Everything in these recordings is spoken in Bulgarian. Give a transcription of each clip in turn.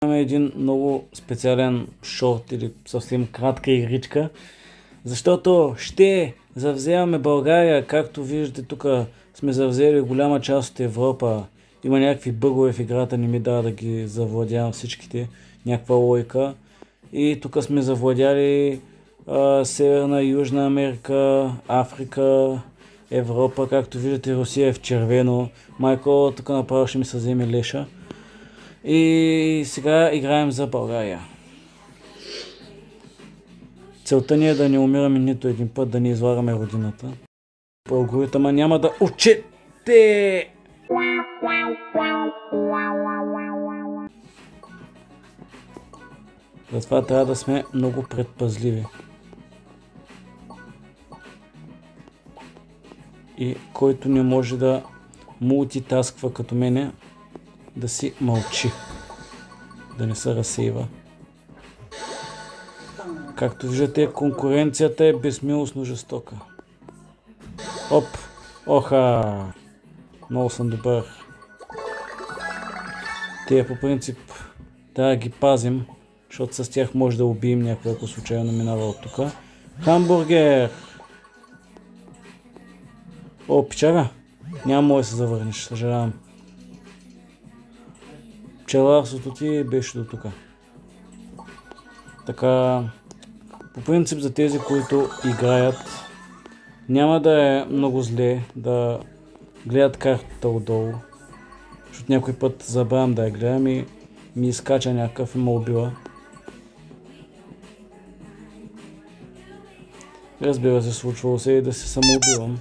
Имаме един много специален шорт или съвсем кратка игричка, защото ще завземаме България. Както виждате, тук сме завзели голяма част от Европа. Има някакви бъгове в играта, не ми дава да ги завладявам всичките, някаква лойка. И тук сме завладяли Северна и Южна Америка, Африка, Европа. Както виждате, Русия е в червено. Майко, тук направо ще ми се вземе леша. И сега играем за България. Целта ни е да не умираме нито един път, да не излагаме родината. По алгоритъма няма да учете! Затова трябва да сме много предпазливи. И който не може да мултитасква като мене, да си мълчи. Да не се разсейва. Както виждате, конкуренцията е безмилостно жестока. Оп! Оха! Много съм добър. Те по принцип трябва да ги пазим, защото с тях може да убием някой, ако случайно минава от тук. Хамбургер! О, печага! Няма да се завърнеш, съжалявам. Пчеларството ти беше до тук. Така, по принцип за тези, които играят, няма да е много зле да гледат картата отдолу. Защото някой път забравям да я гледам и ми изкача някакъв и ме убива. Разбира се, случвало се и да се самоубивам.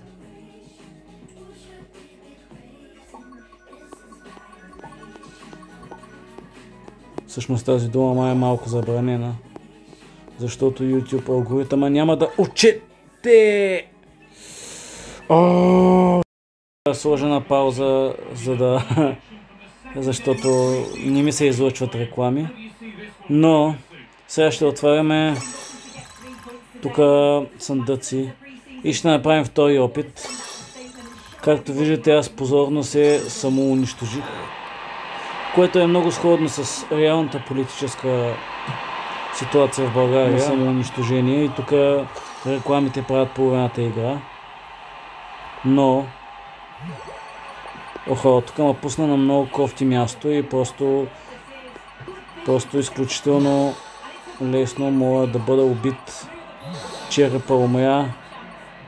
Всъщност тази дума май е малко забранена, защото YouTube алгоритъма няма да учете. Сложа на пауза, защото не ми се излъчват реклами. Но сега ще отваряме тук съндъци и ще направим втори опит. Както виждате, аз позорно се самоунищожих, което е много сходно с реалната политическа ситуация в България. Самоунищожение и тук рекламите правят половината игра. Но тук ме пусна на много кофти място и просто изключително лесно мога да бъда убит. Черепа умря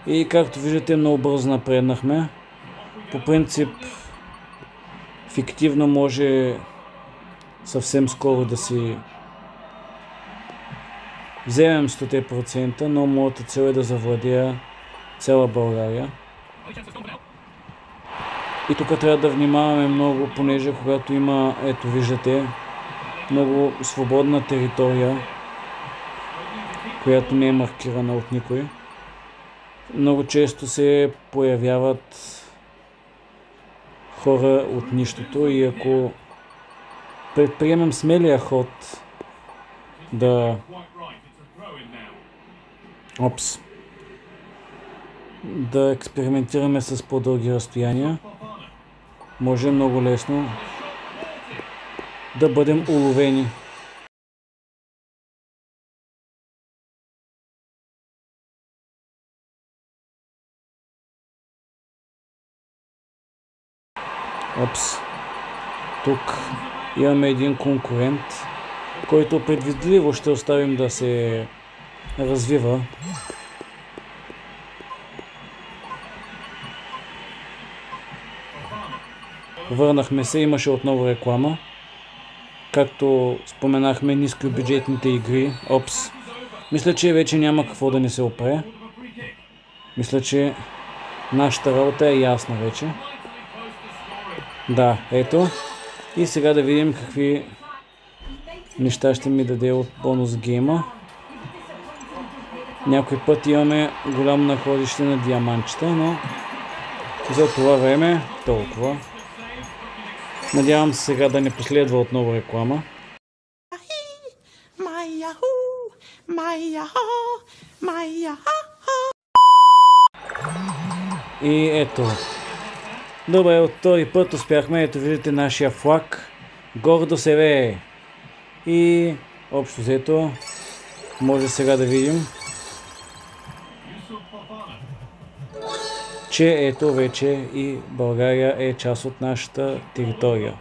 и както виждате, много бързо напреднахме. По принцип фиктивно може съвсем скоро да си вземем 100%, но моята цел е да завладея цяла България. И тук трябва да внимаваме много, понеже когато има, ето виждате, много свободна територия, която не е маркирана от никой, много често се появяват хора от нищото и ако предприемем смелия ход да експериментираме с по-дълги разстояния, може много лесно да бъдем уловени. Тук имаме един конкурент, който предвидливо ще оставим да се развива. Върнахме се, имаше отново реклама. Както споменахме, нискобюджетните игри. Мисля, че вече няма какво да ни се опре. Мисля, че нашата работа е ясна вече. Да, ето. И сега да видим какви неща ще ми даде от бонус гейма. Някой път имаме голямо находище на диамантчета, но за това време толкова. Надявам се сега да не последва отново реклама. И ето. Добре, от този път успяхме. Ето виждате нашия флаг. Гордо се вее. И общо взето може сега да видим, че ето вече и България е част от нашата територия.